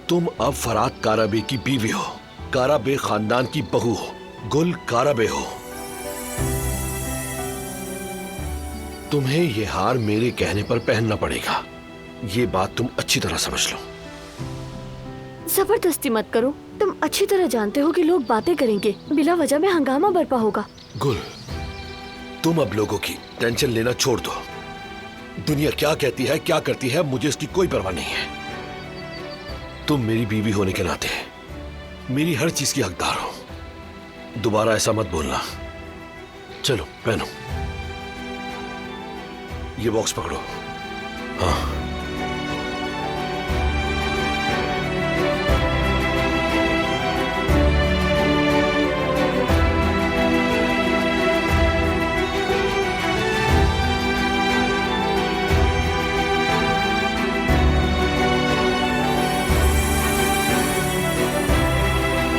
तुम अब फरात काराबे की बीवी हो, काराबे खानदान की बहू हो, गुल काराबे हो। तुम्हें यह हार मेरे कहने पर पहनना पड़ेगा, ये बात तुम अच्छी तरह समझ लो। जबरदस्ती मत करो, तुम अच्छी तरह जानते हो कि लोग बातें करेंगे, बिला वजह में हंगामा बरपा होगा। गुल, तुम अब लोगों की टेंशन लेना छोड़ दो। दुनिया क्या कहती है, क्या करती है, मुझे इसकी कोई परवाह नहीं है। तुम मेरी बीवी होने के नाते मेरी हर चीज की हकदार हो। दोबारा ऐसा मत बोलना। चलो पहनो, ये बॉक्स पकड़ो। हाँ,